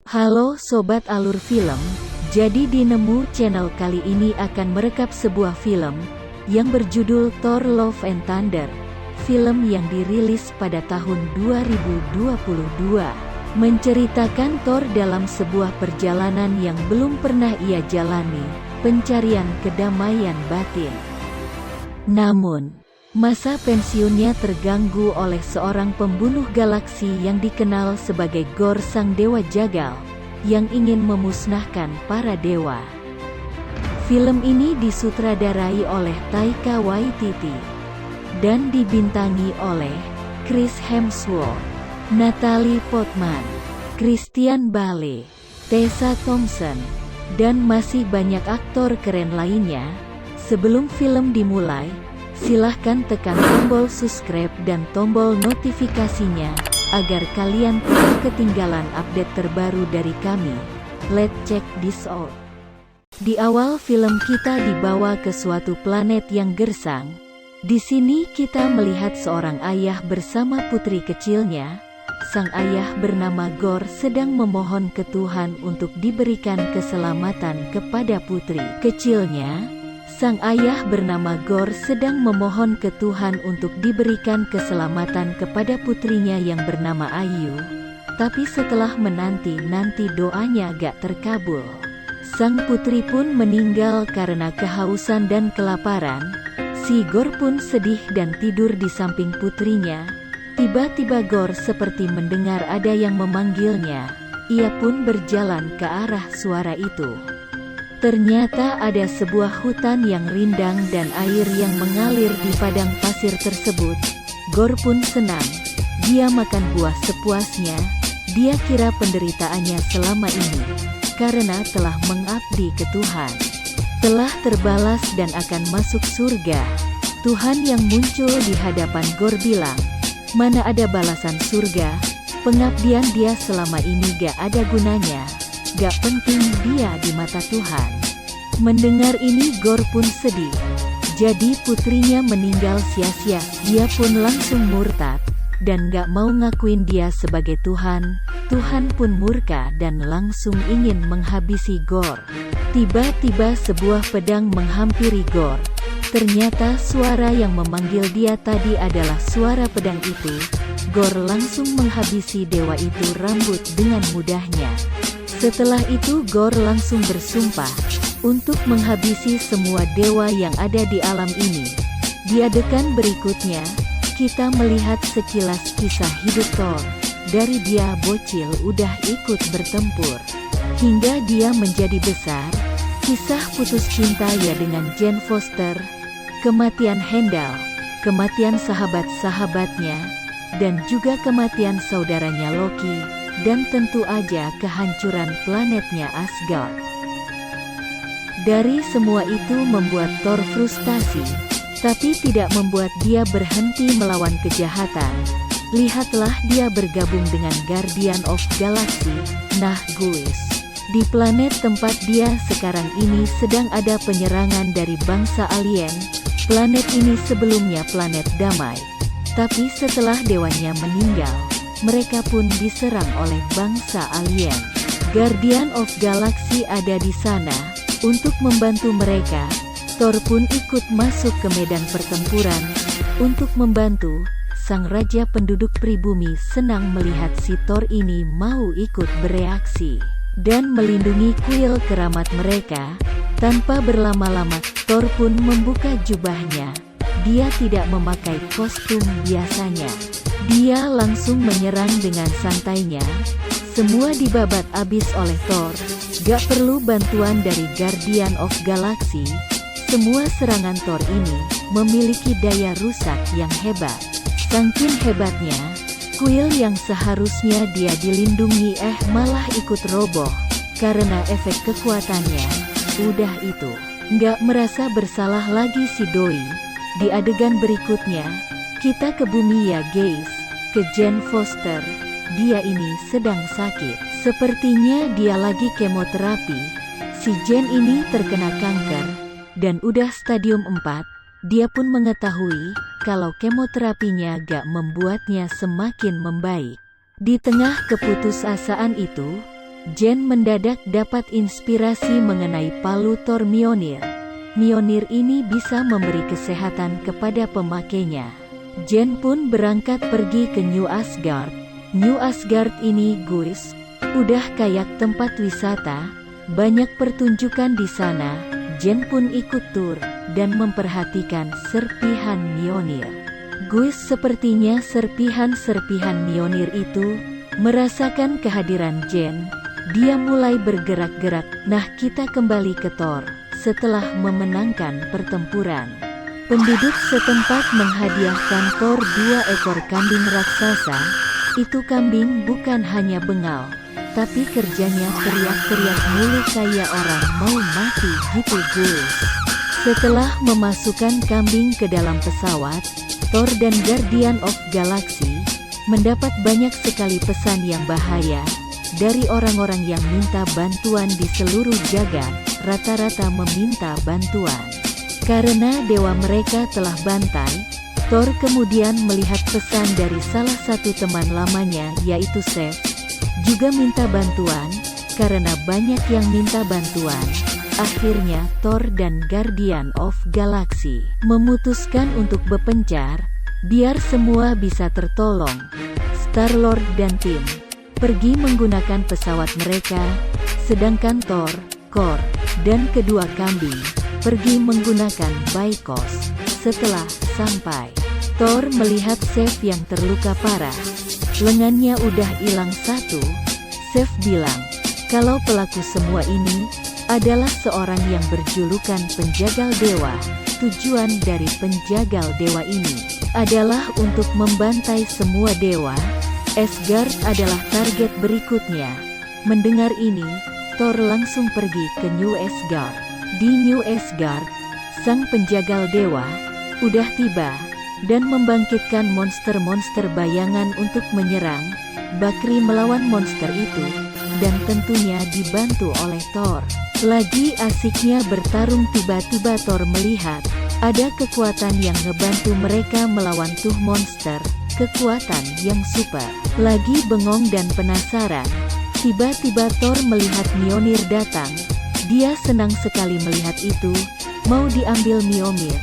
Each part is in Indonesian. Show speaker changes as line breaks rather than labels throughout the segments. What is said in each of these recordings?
Halo Sobat Alur Film, jadi di Nemu Channel kali ini akan merekap sebuah film yang berjudul Thor Love and Thunder. Film yang dirilis pada tahun 2022, menceritakan Thor dalam sebuah perjalanan yang belum pernah ia jalani, pencarian kedamaian batin. Namun, masa pensiunnya terganggu oleh seorang pembunuh galaksi yang dikenal sebagai Gorr sang dewa jagal, yang ingin memusnahkan para dewa. Film ini disutradarai oleh Taika Waititi, dan dibintangi oleh Chris Hemsworth, Natalie Portman, Christian Bale, Tessa Thompson, dan masih banyak aktor keren lainnya. Sebelum film dimulai, silahkan tekan tombol subscribe dan tombol notifikasinya, agar kalian tidak ketinggalan update terbaru dari kami. Let's check this out. Di awal film kita dibawa ke suatu planet yang gersang. Di sini kita melihat seorang ayah bersama putri kecilnya. Sang ayah bernama Gorr sedang memohon ke Tuhan untuk diberikan keselamatan kepada putri kecilnya. Sang ayah bernama Gorr sedang memohon ke Tuhan untuk diberikan keselamatan kepada putrinya yang bernama Ayu. Tapi setelah menanti-nanti doanya gak terkabul. Sang putri pun meninggal karena kehausan dan kelaparan. Si Gorr pun sedih dan tidur di samping putrinya. Tiba-tiba Gorr seperti mendengar ada yang memanggilnya. Ia pun berjalan ke arah suara itu. Ternyata ada sebuah hutan yang rindang dan air yang mengalir di padang pasir tersebut. Gorr pun senang. Dia makan buah sepuasnya. Dia kira penderitaannya selama ini karena telah mengabdi ke Tuhan telah terbalas dan akan masuk surga. Tuhan yang muncul di hadapan Gorr bilang, "Mana ada balasan surga? Pengabdian dia selama ini gak ada gunanya. Gak penting dia di mata Tuhan." Mendengar ini Gorr pun sedih. Jadi putrinya meninggal sia-sia. Dia pun langsung murtad, dan gak mau ngakuin dia sebagai Tuhan. Tuhan pun murka dan langsung ingin menghabisi Gorr. Tiba-tiba sebuah pedang menghampiri Gorr. Ternyata suara yang memanggil dia tadi adalah suara pedang itu. Gorr langsung menghabisi dewa itu rambut dengan mudahnya. Setelah itu Gorr langsung bersumpah untuk menghabisi semua dewa yang ada di alam ini. Di adegan berikutnya, kita melihat sekilas kisah hidup Thor. Dari dia bocil udah ikut bertempur, hingga dia menjadi besar. Kisah putus cinta ya dengan Jane Foster, kematian Heimdall, kematian sahabat-sahabatnya, dan juga kematian saudaranya Loki, dan tentu aja kehancuran planetnya Asgard. Dari semua itu membuat Thor frustasi, tapi tidak membuat dia berhenti melawan kejahatan. Lihatlah dia bergabung dengan Guardian of Galaxy, Nahguis. Di planet tempat dia sekarang ini sedang ada penyerangan dari bangsa alien. Planet ini sebelumnya planet damai. Tapi setelah dewanya meninggal, mereka pun diserang oleh bangsa alien. Guardian of Galaxy ada di sana untuk membantu mereka. Thor pun ikut masuk ke medan pertempuran untuk membantu. Sang raja penduduk pribumi senang melihat si Thor ini mau ikut bereaksi dan melindungi kuil keramat mereka. Tanpa berlama-lama, Thor pun membuka jubahnya. Dia tidak memakai kostum biasanya. Dia langsung menyerang dengan santainya. Semua dibabat abis oleh Thor. Gak perlu bantuan dari Guardian of Galaxy. Semua serangan Thor ini memiliki daya rusak yang hebat. Saking hebatnya, kuil yang seharusnya dia dilindungi malah ikut roboh. Karena efek kekuatannya. Udah itu, nggak merasa bersalah lagi si Doi. Di adegan berikutnya, kita ke bumi ya guys, ke Jane Foster. Dia ini sedang sakit. Sepertinya dia lagi kemoterapi. Si Jane ini terkena kanker, dan udah stadium 4. Dia pun mengetahui kalau kemoterapinya gak membuatnya semakin membaik. Di tengah keputusasaan itu, Jen mendadak dapat inspirasi mengenai palu Thor Mjolnir. Mjolnir ini bisa memberi kesehatan kepada pemakainya. Jen pun berangkat pergi ke New Asgard. New Asgard ini guys, udah kayak tempat wisata, banyak pertunjukan di sana. Jen pun ikut tur dan memperhatikan serpihan Mjolnir. Guys, sepertinya serpihan-serpihan Mjolnir itu merasakan kehadiran Jen. Dia mulai bergerak-gerak. Nah, kita kembali ke Thor. Setelah memenangkan pertempuran, penduduk setempat menghadiahkan Thor 2 ekor kambing raksasa. Itu kambing bukan hanya bengal, tapi kerjanya teriak-teriak mulu kayak orang mau mati gitu guys. Setelah memasukkan kambing ke dalam pesawat, Thor dan Guardian of Galaxy mendapat banyak sekali pesan yang bahaya dari orang-orang yang minta bantuan di seluruh jagat. Rata-rata meminta bantuan karena dewa mereka telah bantai. Thor kemudian melihat pesan dari salah satu teman lamanya, yaitu Sif, juga minta bantuan karena banyak yang minta bantuan. Akhirnya Thor dan Guardian of Galaxy memutuskan untuk berpencar biar semua bisa tertolong. Star-Lord dan tim pergi menggunakan pesawat mereka, sedangkan Thor, Korg, dan kedua kambing pergi menggunakan Baikos. Setelah sampai, Thor melihat Sif yang terluka parah. Lengannya udah hilang satu. Sif bilang kalau pelaku semua ini adalah seorang yang berjulukan penjagal dewa. Tujuan dari penjagal dewa ini adalah untuk membantai semua dewa. Asgard adalah target berikutnya. Mendengar ini, Thor langsung pergi ke New Asgard. Di New Asgard, sang penjagal dewa udah tiba dan membangkitkan monster-monster bayangan untuk menyerang. Bakri melawan monster itu dan tentunya dibantu oleh Thor. Lagi asiknya bertarung, tiba-tiba Thor melihat ada kekuatan yang ngebantu mereka melawan tuh monster. Kekuatan yang super. Lagi bengong dan penasaran, tiba-tiba Thor melihat Mjolnir datang. Dia senang sekali melihat itu, mau diambil Mjolnir.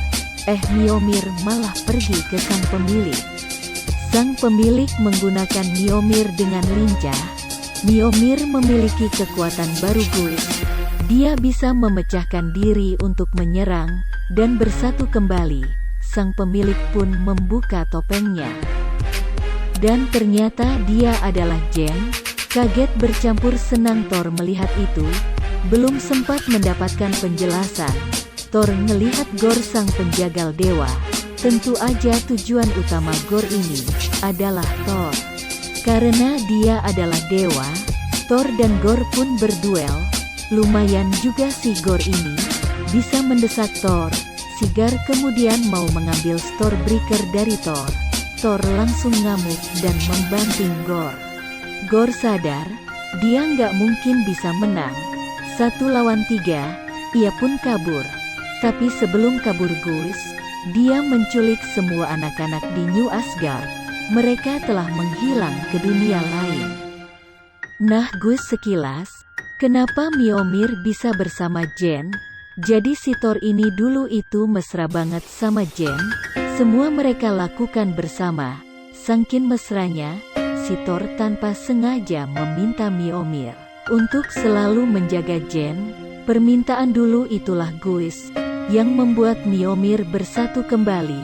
Mjolnir malah pergi ke sang pemilik. Sang pemilik menggunakan Mjolnir dengan lincah. Mjolnir memiliki kekuatan baru guys. Dia bisa memecahkan diri untuk menyerang dan bersatu kembali. Sang pemilik pun membuka topengnya. Dan ternyata dia adalah Jen. Kaget bercampur senang Thor melihat itu. Belum sempat mendapatkan penjelasan, Thor melihat Gorr sang penjagal dewa. Tentu aja tujuan utama Gorr ini adalah Thor. Karena dia adalah dewa, Thor dan Gorr pun berduel. Lumayan juga si Gorr ini bisa mendesak Thor. Si Garr kemudian mau mengambil Stormbreaker dari Thor. Thor langsung ngamuk dan membanting Gorr. Gorr sadar, dia nggak mungkin bisa menang. 1 lawan 3, ia pun kabur. Tapi sebelum kabur guys, dia menculik semua anak-anak di New Asgard. Mereka telah menghilang ke dunia lain. Nah guys, sekilas, kenapa Mjolnir bisa bersama Jen? Jadi si Thor ini dulu itu mesra banget sama Jen. Semua mereka lakukan bersama. Saking mesranya, si Thor tanpa sengaja meminta Mjolnir untuk selalu menjaga Jen. Permintaan dulu itulah guys yang membuat Mjolnir bersatu kembali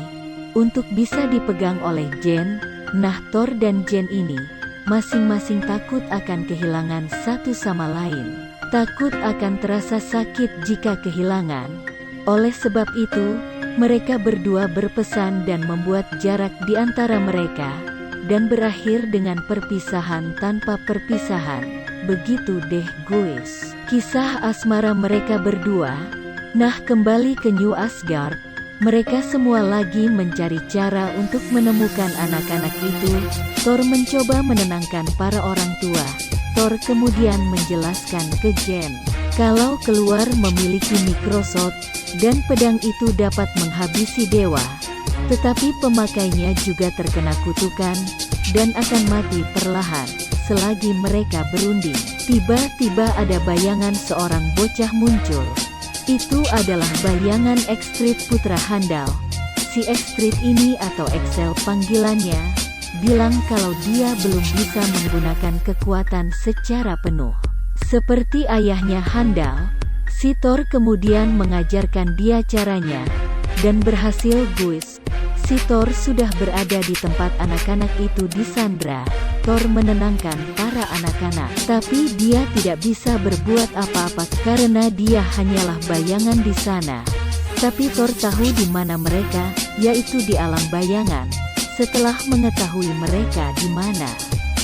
untuk bisa dipegang oleh Jen. Nah Thor dan Jen ini masing-masing takut akan kehilangan satu sama lain. Takut akan terasa sakit jika kehilangan. Oleh sebab itu, mereka berdua berpesan dan membuat jarak di antara mereka, dan berakhir dengan perpisahan tanpa perpisahan. Begitu deh guys, kisah asmara mereka berdua. Nah kembali ke New Asgard, mereka semua lagi mencari cara untuk menemukan anak-anak itu. Thor mencoba menenangkan para orang tua. Thor kemudian menjelaskan ke Jen kalau keluar memiliki Microsoft dan pedang itu dapat menghabisi dewa, tetapi pemakainya juga terkena kutukan dan akan mati perlahan. selagi mereka berunding. Tiba-tiba ada bayangan seorang bocah muncul. Itu adalah bayangan Ekstrit putra handal. Si Ekstrit ini atau Excel panggilannya, bilang kalau dia belum bisa menggunakan kekuatan secara penuh. Seperti ayahnya handal, si Thor kemudian mengajarkan dia caranya, dan berhasil guys. Si Thor sudah berada di tempat anak-anak itu disandra. Thor menenangkan para anak-anak, tapi dia tidak bisa berbuat apa-apa karena dia hanyalah bayangan di sana. Tapi Thor tahu di mana mereka, yaitu di alam bayangan. Setelah mengetahui mereka di mana,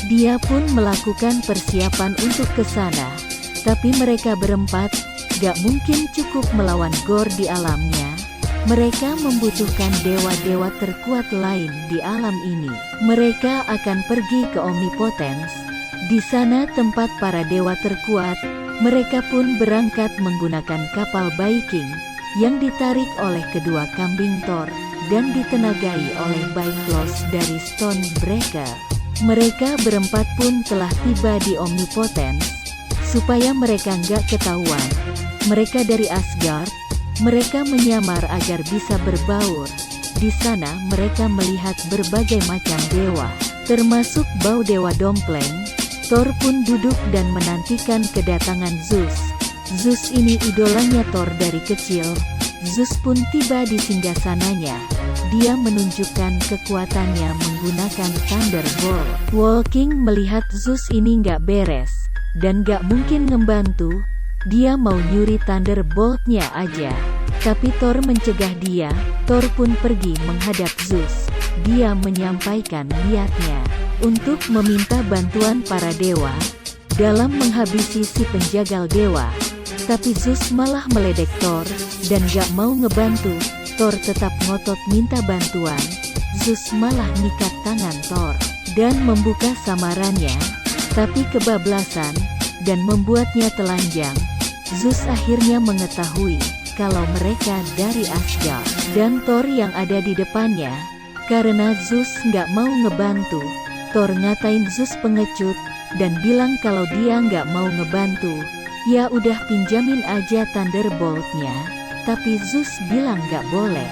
dia pun melakukan persiapan untuk ke sana. Tapi mereka berempat gak mungkin cukup melawan Gorr di alamnya. Mereka membutuhkan dewa-dewa terkuat lain di alam ini. Mereka akan pergi ke Omnipotence. Di sana tempat para dewa terkuat. Mereka pun berangkat menggunakan kapal Viking yang ditarik oleh kedua kambing Thor dan ditenagai oleh Bifrost dari Stonebreaker. Mereka berempat pun telah tiba di Omnipotence. Supaya mereka nggak ketahuan, mereka dari Asgard. Mereka menyamar agar bisa berbaur. Di sana mereka melihat berbagai macam dewa, termasuk bau dewa dompleng. Thor pun duduk dan menantikan kedatangan Zeus. Zeus ini idolanya Thor dari kecil. Zeus pun tiba di singgasananya. Dia menunjukkan kekuatannya menggunakan Thunderbolt. Walking melihat Zeus ini nggak beres, dan nggak mungkin ngebantu. Dia mau nyuri Thunderbolt-nya aja. Tapi Thor mencegah dia. Thor pun pergi menghadap Zeus. Dia menyampaikan niatnya untuk meminta bantuan para dewa dalam menghabisi si penjagal dewa. Tapi Zeus malah meledek Thor dan gak mau ngebantu. Thor tetap ngotot minta bantuan. Zeus malah ngikat tangan Thor dan membuka samarannya, tapi kebablasan dan membuatnya telanjang. Zeus akhirnya mengetahui kalau mereka dari Asgard dan Thor yang ada di depannya. Karena Zeus nggak mau ngebantu, Thor ngatain Zeus pengecut dan bilang kalau dia nggak mau ngebantu, ya udah pinjamin aja Thunderbolt-nya. Tapi Zeus bilang nggak boleh.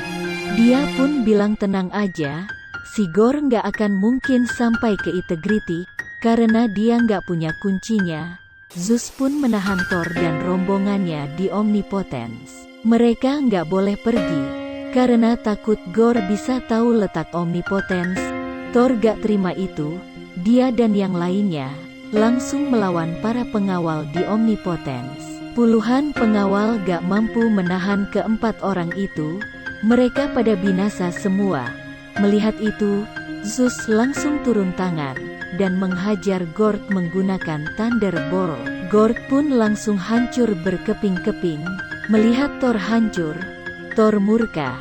Dia pun bilang tenang aja, si Gorr nggak akan mungkin sampai ke Integrity karena dia nggak punya kuncinya. Zeus pun menahan Thor dan rombongannya di Omnipotence. Mereka nggak boleh pergi, karena takut Gorr bisa tahu letak Omnipotence. Thor gak terima itu. Dia dan yang lainnya langsung melawan para pengawal di Omnipotence. Puluhan pengawal gak mampu menahan keempat orang itu. Mereka pada binasa semua. Melihat itu, Zeus langsung turun tangan dan menghajar Gorr menggunakan Thunderbolt. Gorr pun langsung hancur berkeping-keping. Melihat Thor hancur, Thor murka.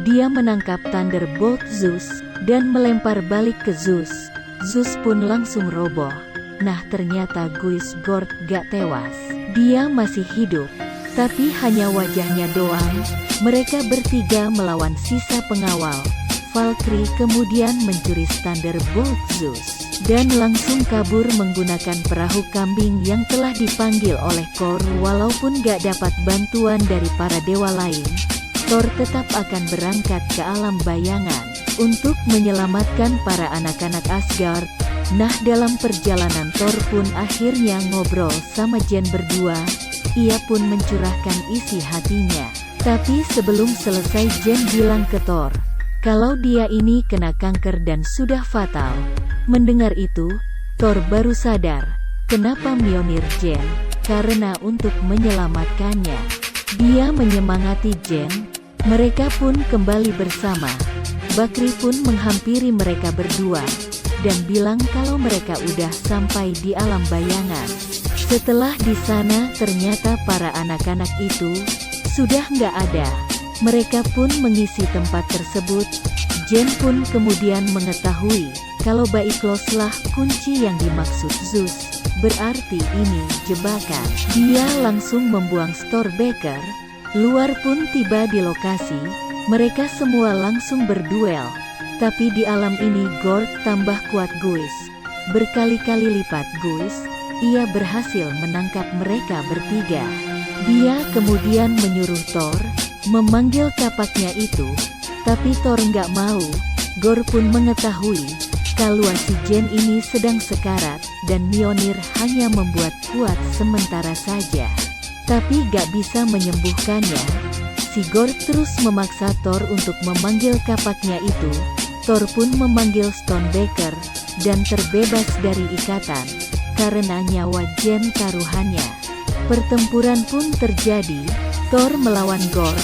Dia menangkap Thunderbolt Zeus dan melempar balik ke Zeus. Zeus pun langsung roboh. Nah ternyata guys, Gorr gak tewas. Dia masih hidup, tapi hanya wajahnya doang. Mereka bertiga melawan sisa pengawal. Valkyrie kemudian mencuri Thunderbolt Zeus dan langsung kabur menggunakan perahu kambing yang telah dipanggil oleh Gorr. Walaupun gak dapat bantuan dari para dewa lain, Thor tetap akan berangkat ke alam bayangan untuk menyelamatkan para anak-anak Asgard. Nah dalam perjalanan Thor pun akhirnya ngobrol sama Jane berdua. Ia pun mencurahkan isi hatinya. Tapi sebelum selesai Jane bilang ke Thor kalau dia ini kena kanker dan sudah fatal. Mendengar itu, Thor baru sadar kenapa Mjolnir Jane, karena untuk menyelamatkannya. Dia menyemangati Jane. Mereka pun kembali bersama. Bakri pun menghampiri mereka berdua dan bilang kalau mereka udah sampai di alam bayangan. Setelah di sana ternyata para anak-anak itu sudah nggak ada. Mereka pun mengisi tempat tersebut. Jane pun kemudian mengetahui kalau Bifrostlah kunci yang dimaksud Zeus. Berarti ini jebakan. Dia langsung membuang Stormbreaker. Luar pun tiba di lokasi. Mereka semua langsung berduel. Tapi di alam ini Gorr tambah kuat guys. berkali-kali lipat guys, ia berhasil menangkap mereka bertiga. Dia kemudian menyuruh Thor memanggil kapaknya itu, tapi Thor nggak mau. Gorr pun mengetahui kalau si Jen ini sedang sekarat, dan Mjolnir hanya membuat kuat sementara saja, tapi gak bisa menyembuhkannya. Si Gorr terus memaksa Thor untuk memanggil kapaknya itu. Thor pun memanggil Stonebaker, dan terbebas dari ikatan, karena nyawa Jen taruhannya. Pertempuran pun terjadi, Thor melawan Gorr,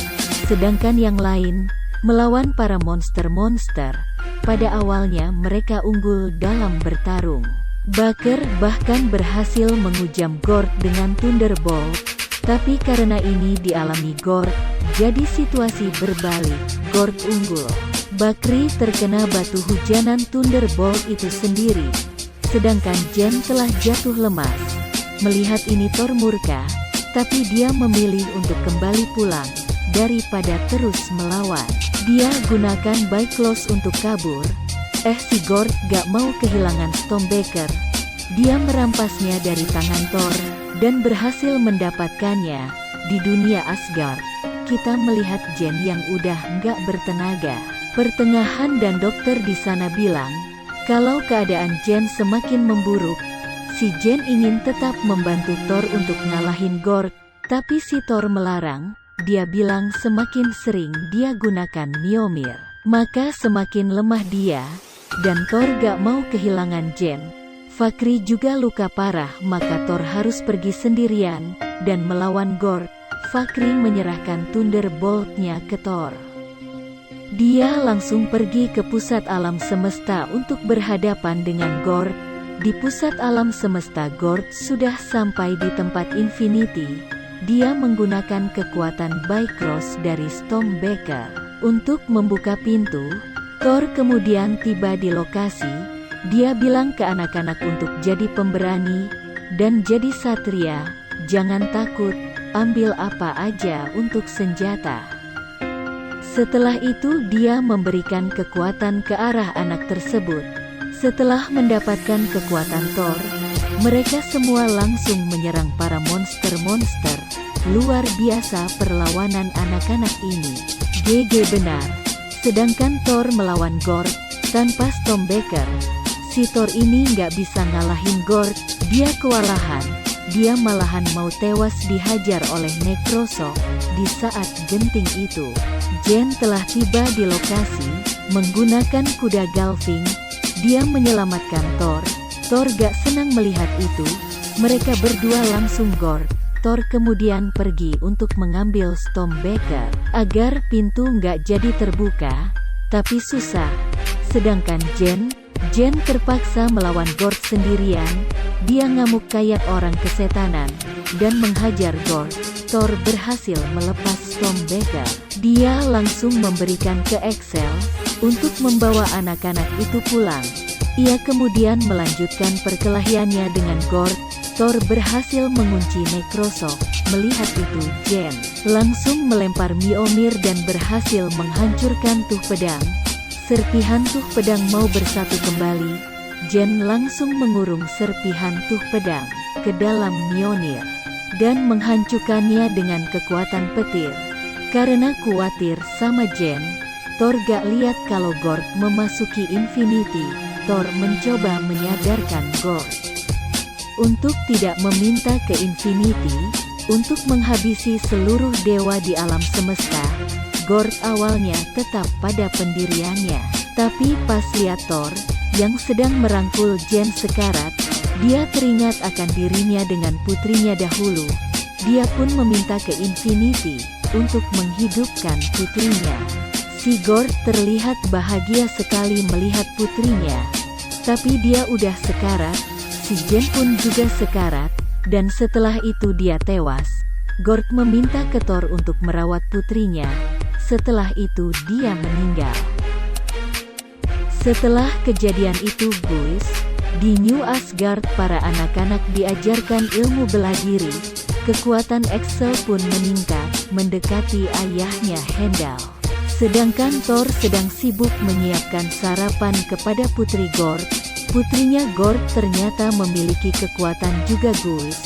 sedangkan yang lain melawan para monster-monster. Pada awalnya mereka unggul dalam bertarung. Baker bahkan berhasil mengujam Gorr dengan Thunderbolt, tapi karena ini dialami Gorr, jadi situasi berbalik, Gorr unggul. Bakri terkena batu hujanan Thunderbolt itu sendiri, sedangkan Jen telah jatuh lemas. Melihat ini Thor murka, tapi dia memilih untuk kembali pulang, daripada terus melawan. Dia gunakan Bifrost untuk kabur. Si Gorr gak mau kehilangan Stonebaker. Dia merampasnya dari tangan Thor, dan berhasil mendapatkannya. Di dunia Asgard, kita melihat Jen yang udah gak bertenaga. Pertengahan dan dokter di sana bilang, kalau keadaan Jen semakin memburuk, si Jen ingin tetap membantu Thor untuk ngalahin Gorr, tapi si Thor melarang. Dia bilang semakin sering dia gunakan Mjolnir, maka semakin lemah dia, dan Thor gak mau kehilangan Jen. Vakri juga luka parah, maka Thor harus pergi sendirian, dan melawan Gorr. Vakri menyerahkan Thunderbolt-nya ke Thor. Dia langsung pergi ke pusat alam semesta untuk berhadapan dengan Gorr. Di pusat alam semesta Gorr sudah sampai di tempat Infinity. Dia menggunakan kekuatan Bifrost dari Stonebaker untuk membuka pintu. Thor kemudian tiba di lokasi. Dia bilang ke anak-anak untuk jadi pemberani dan jadi satria. Jangan takut, ambil apa aja untuk senjata. Setelah itu dia memberikan kekuatan ke arah anak tersebut. Setelah mendapatkan kekuatan Thor, mereka semua langsung menyerang para monster-monster. Luar biasa perlawanan anak-anak ini. GG benar. Sedangkan Thor melawan Gorr tanpa Stonebaker. Si Thor ini nggak bisa ngalahin Gorr. Dia kewalahan. Dia malahan mau tewas dihajar oleh Necroshock. Di saat genting itu, Jen telah tiba di lokasi menggunakan kuda Galving. Dia menyelamatkan Thor. Thor gak senang melihat itu. Mereka berdua langsung Gorr. Thor kemudian pergi untuk mengambil Stonebaker agar pintu nggak jadi terbuka, tapi susah. Sedangkan Jen terpaksa melawan Gorr sendirian. Dia ngamuk kayak orang kesetanan dan menghajar Gorr. Thor berhasil melepas Stonebaker. Dia langsung memberikan ke Excel untuk membawa anak-anak itu pulang. Ia kemudian melanjutkan perkelahiannya dengan Gorr. Thor berhasil mengunci Necroshock. Melihat itu, Jen langsung melempar Mjolnir dan berhasil menghancurkan tuh pedang. Serpihan tuh pedang mau bersatu kembali. Jen langsung mengurung serpihan tuh pedang ke dalam Mjolnir dan menghancurkannya dengan kekuatan petir. Karena khawatir sama Jen, Thor gak lihat kalau Gorr memasuki Infinity. Thor mencoba menyadarkan Gorr untuk tidak meminta ke Infinity, untuk menghabisi seluruh dewa di alam semesta. Gorr awalnya tetap pada pendiriannya, tapi pas lihat Thor yang sedang merangkul Jen sekarat, dia teringat akan dirinya dengan putrinya dahulu. Dia pun meminta ke Infinity untuk menghidupkan putrinya. Si Gorr terlihat bahagia sekali melihat putrinya, tapi dia udah sekarat. Si Jen pun juga sekarat, dan setelah itu dia tewas. Gorr meminta ke Thor untuk merawat putrinya. Setelah itu dia meninggal. Setelah kejadian itu guys, di New Asgard para anak-anak diajarkan ilmu bela diri. Kekuatan Excel pun meningkat, mendekati ayahnya Heimdall. Sedangkan Thor sedang sibuk menyiapkan sarapan kepada putri Gorr. Putrinya Gord ternyata memiliki kekuatan juga guys.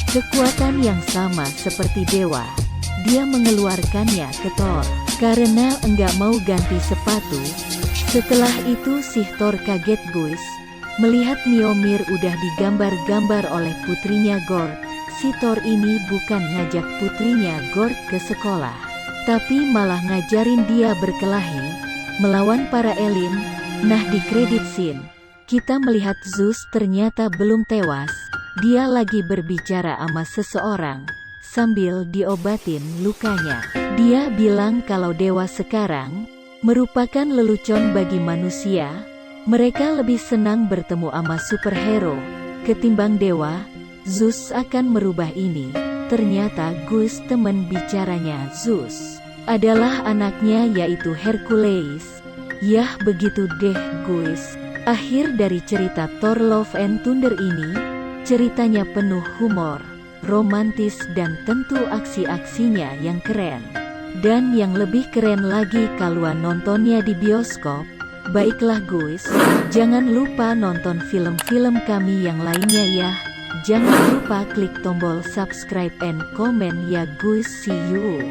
Kekuatan yang sama seperti dewa. Dia mengeluarkannya ke Thor karena enggak mau ganti sepatu. Setelah itu si Thor kaget guys. Melihat Mjolnir udah digambar-gambar oleh putrinya Gord. Si Thor ini bukan ngajak putrinya Gord ke sekolah, tapi malah ngajarin dia berkelahi, melawan para Elin. Nah di credit scene, kita melihat Zeus ternyata belum tewas. Dia lagi berbicara sama seseorang, sambil diobatin lukanya. Dia bilang kalau dewa sekarang, merupakan lelucon bagi manusia. Mereka lebih senang bertemu sama superhero, ketimbang dewa. Zeus akan merubah ini. Ternyata guys teman bicaranya Zeus adalah anaknya yaitu Hercules. Yah begitu deh guys. Akhir dari cerita Thor Love and Thunder ini, ceritanya penuh humor, romantis dan tentu aksi-aksinya yang keren. Dan yang lebih keren lagi kalau nontonnya di bioskop. Baiklah guys, jangan lupa nonton film-film kami yang lainnya ya. Jangan lupa klik tombol subscribe and comment ya guys, see you.